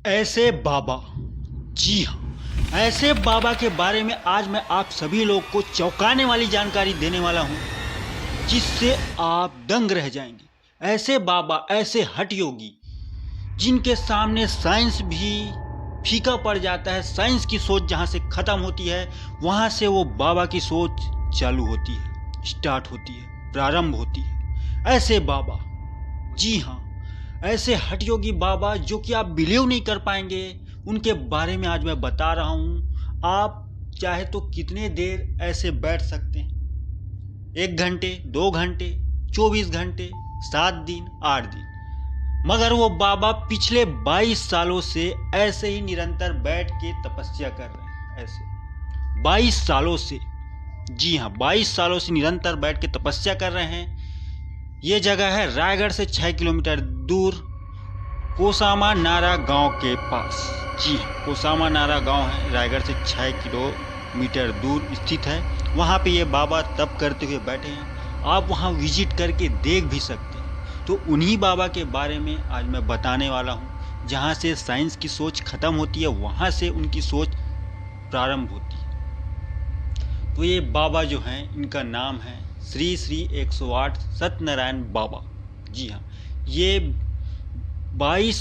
ऐसे बाबा, जी हाँ, ऐसे बाबा के बारे में आज मैं आप सभी लोग को चौंकाने वाली जानकारी देने वाला हूँ, जिससे आप दंग रह जाएंगे। ऐसे बाबा, ऐसे हठ योगी, जिनके सामने साइंस भी फीका पड़ जाता है। साइंस की सोच जहाँ से खत्म होती है, वहाँ से वो बाबा की सोच चालू होती है, स्टार्ट होती है, प्रारंभ होती है। ऐसे बाबा, जी हाँ, ऐसे हठ योगी बाबा जो कि आप बिलीव नहीं कर पाएंगे, उनके बारे में आज मैं बता रहा हूँ। आप चाहे तो कितने देर ऐसे बैठ सकते हैं, 1 घंटे, 2 घंटे, 24 घंटे, 7 दिन, 8 दिन, मगर वो बाबा पिछले 22 सालों से ऐसे ही निरंतर बैठ के तपस्या कर रहे हैं। ऐसे 22 सालों से, जी हाँ, 22 सालों से निरंतर बैठ के तपस्या कर रहे हैं। ये जगह है रायगढ़ से 6 किलोमीटर दूर, कोसामा नारा गांव के पास। जी हाँ, कोसामा नारा गांव है, रायगढ़ से 6 किलोमीटर दूर स्थित है। वहाँ पे ये बाबा तप करते हुए बैठे हैं। आप वहाँ विजिट करके देख भी सकते हैं। तो उन्हीं बाबा के बारे में आज मैं बताने वाला हूँ। जहाँ से साइंस की सोच खत्म होती है, वहाँ से उनकी सोच प्रारंभ होती है। तो ये बाबा जो हैं, इनका नाम है श्री श्री 108 सत्यनारायण बाबा। जी हाँ, ये 22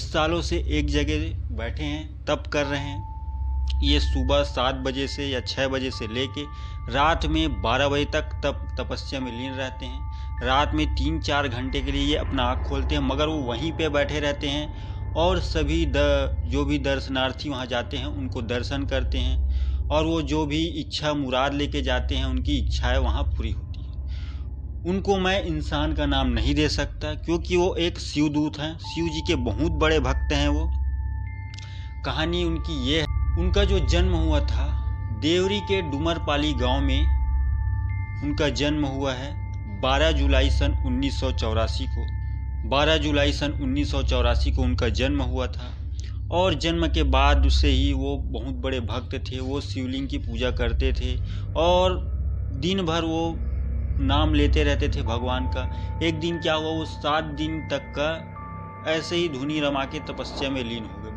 सालों से एक जगह बैठे हैं, तप कर रहे हैं। ये सुबह 7 बजे से या 6 बजे से लेके रात में 12 बजे तक तपस्या में लीन रहते हैं। रात में 3-4 घंटे के लिए ये अपना आँख खोलते हैं, मगर वो वहीं पे बैठे रहते हैं और सभी जो भी दर्शनार्थी वहाँ जाते हैं उनको दर्शन करते हैं, और वो जो भी इच्छा मुराद लेके जाते हैं, उनकी इच्छाएं वहाँ पूरी होती है। उनको मैं इंसान का नाम नहीं दे सकता, क्योंकि वो एक शिवदूत हैं, शिव जी के बहुत बड़े भक्त हैं वो। कहानी उनकी ये है, उनका जो जन्म हुआ था देवरी के डुमरपाली गांव में, उनका जन्म हुआ है 12 जुलाई सन 1984 को। 12 जुलाई सन 1984 को उनका जन्म हुआ था, और जन्म के बाद से ही वो बहुत बड़े भक्त थे। वो शिवलिंग की पूजा करते थे और दिन भर वो नाम लेते रहते थे भगवान का। एक दिन क्या हुआ, वो 7 दिन तक का ऐसे ही धुनी रमा के तपस्या में लीन हो गए।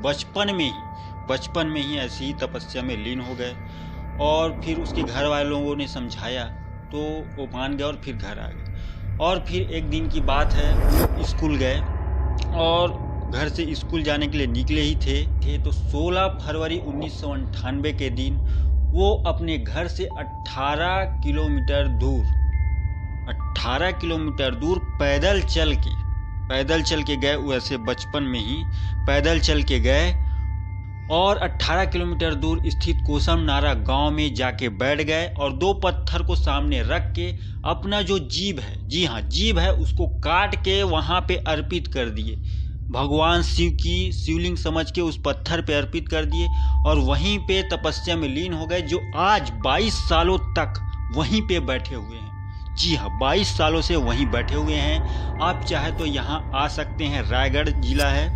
बचपन में ही ऐसे ही तपस्या में लीन हो गए, और फिर उसके घर वालों ने समझाया तो वो मान गए और फिर घर आ गए। और फिर एक दिन की बात है, वो स्कूल गए और घर से स्कूल जाने के लिए निकले ही थे तो 16 फरवरी 1998 के दिन वो अपने घर से 18 किलोमीटर दूर पैदल चल के गए। वैसे बचपन में ही पैदल चल के गए और 18 किलोमीटर दूर स्थित कोसम नारा गांव में जाके बैठ गए, और 2 पत्थर को सामने रख के अपना जो जीभ है, जी हाँ, जीभ है, उसको काट के वहां पे अर्पित कर दिए। भगवान शिव की शिवलिंग समझ के उस पत्थर पे अर्पित कर दिए, और वहीं पे तपस्या में लीन हो गए, जो आज 22 सालों तक वहीं पे बैठे हुए हैं। जी हाँ, 22 सालों से वहीं बैठे हुए हैं। आप चाहे तो यहाँ आ सकते हैं। रायगढ़ जिला है,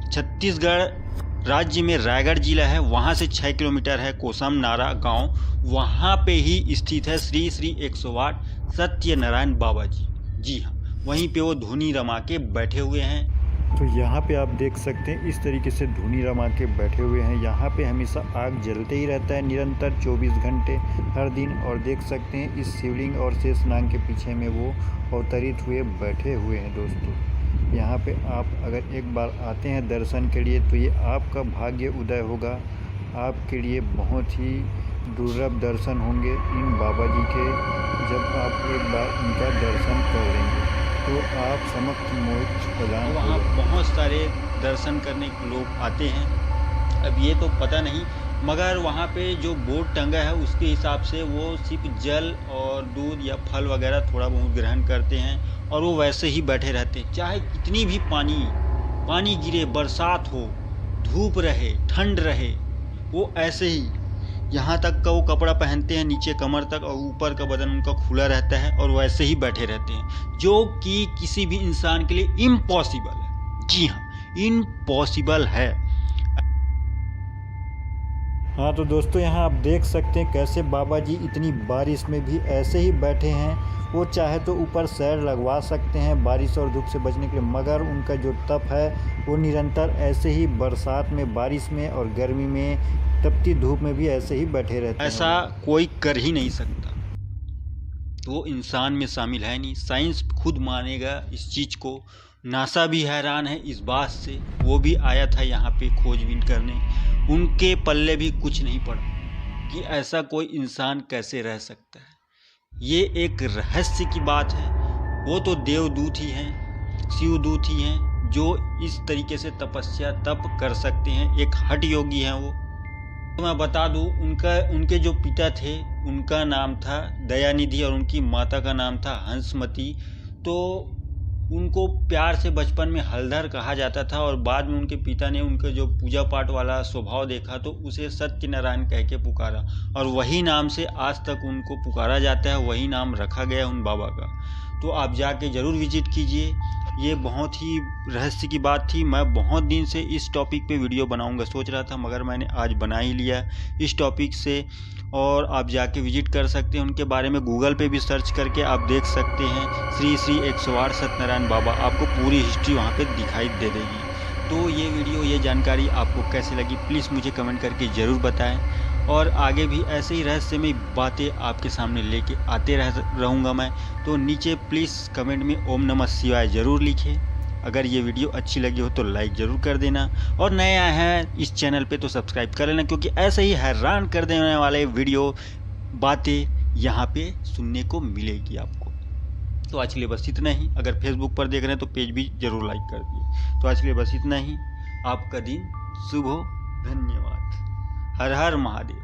छत्तीसगढ़ राज्य में रायगढ़ जिला है, वहाँ से 6 किलोमीटर है कोसम नारा गांव। वहाँ पे ही स्थित है श्री श्री 108 सत्यनारायण बाबा जी। जी हाँ, वहीं पे वो धुनी रमा के बैठे हुए हैं। तो यहाँ पे आप देख सकते हैं इस तरीके से धुनी रमा के बैठे हुए हैं। यहाँ पे हमेशा आग जलते ही रहता है निरंतर 24 घंटे हर दिन। और देख सकते हैं इस शिवलिंग और शेषनाग के पीछे में वो अवतरित हुए बैठे हुए हैं। दोस्तों, यहाँ पे आप अगर एक बार आते हैं दर्शन के लिए तो ये आपका भाग्य उदय होगा। आपके लिए बहुत ही दुर्लभ दर्शन होंगे इन बाबा जी के। जब आप एक बार इनका दर्शन कर लेंगे तो आप समस्त मोक्ष प्रदान। वहाँ बहुत सारे दर्शन करने के लोग आते हैं। अब ये तो पता नहीं, मगर वहाँ पे जो बोर्ड टंगा है उसके हिसाब से वो सिर्फ जल और दूध या फल वगैरह थोड़ा बहुत ग्रहण करते हैं, और वो वैसे ही बैठे रहते हैं। चाहे कितनी भी पानी गिरे, बरसात हो, धूप रहे, ठंड रहे, वो ऐसे ही यहाँ तक का वो कपड़ा पहनते हैं नीचे कमर तक, और ऊपर का बदन उनका खुला रहता है, और वैसे ही बैठे रहते हैं, जो कि किसी भी इंसान के लिए इम्पॉसिबल है। जी हाँ, इम्पॉसिबल है। हाँ तो दोस्तों, यहाँ आप देख सकते हैं कैसे बाबा जी इतनी बारिश में भी ऐसे ही बैठे हैं वो चाहे तो ऊपर सैर लगवा सकते हैं बारिश और धूप से बचने के लिए, मगर उनका जो तप है वो निरंतर ऐसे ही बरसात में, बारिश में और गर्मी में, तपती धूप में भी ऐसे ही बैठे रहते हैं। ऐसा कोई कर ही नहीं सकता, वो इंसान में शामिल है नहीं। साइंस खुद मानेगा इस चीज़ को। नासा भी हैरान है इस बात से, वो भी आया था यहाँ पे खोजबीन करने, उनके पल्ले भी कुछ नहीं पड़ा कि ऐसा कोई इंसान कैसे रह सकता है। ये एक रहस्य की बात है। वो तो देवदूत ही हैं, शिवदूत ही हैं, जो इस तरीके से तपस्या तप कर सकते हैं। एक हठ योगी हैं वो। तो मैं बता दूं, उनके जो पिता थे उनका नाम था दयानिधि और उनकी माता का नाम था हंसमती। तो उनको प्यार से बचपन में हलधर कहा जाता था और बाद में उनके पिता ने उनके जो पूजा पाठ वाला स्वभाव देखा तो उसे सत्यनारायण कह के पुकारा और वही नाम से आज तक उनको पुकारा जाता है, वही नाम रखा गया उन बाबा का। तो आप जाके ज़रूर विजिट कीजिए। ये बहुत ही रहस्य की बात थी। मैं बहुत दिन से इस टॉपिक पे वीडियो बनाऊंगा सोच रहा था, मगर मैंने आज बना ही लिया इस टॉपिक से। और आप जाके विजिट कर सकते हैं उनके बारे में, गूगल पे भी सर्च करके आप देख सकते हैं श्री श्री 108 सत्यनारायण बाबा, आपको पूरी हिस्ट्री वहाँ पे दिखाई दे देगी। तो ये वीडियो, ये जानकारी आपको कैसी लगी प्लीज़ मुझे कमेंट करके ज़रूर बताएं। और आगे भी ऐसे ही रहस्यमय बातें आपके सामने लेके आते रहूँगा मैं। तो नीचे प्लीज़ कमेंट में ओम नमः शिवाय ज़रूर लिखें। अगर ये वीडियो अच्छी लगी हो तो लाइक ज़रूर कर देना, और नए आए हैं इस चैनल पे तो सब्सक्राइब कर लेना, क्योंकि ऐसे ही हैरान कर देने वाले वीडियो बातें यहाँ पे सुनने को मिलेगी आपको। तो आज के लिए बस इतना ही। अगर फेसबुक पर देख रहे हैं तो पेज भी ज़रूर लाइक कर दिए। तो आज के लिए बस इतना ही। आपका दिन शुभ हो। धन्यवाद। हर हर महादेव।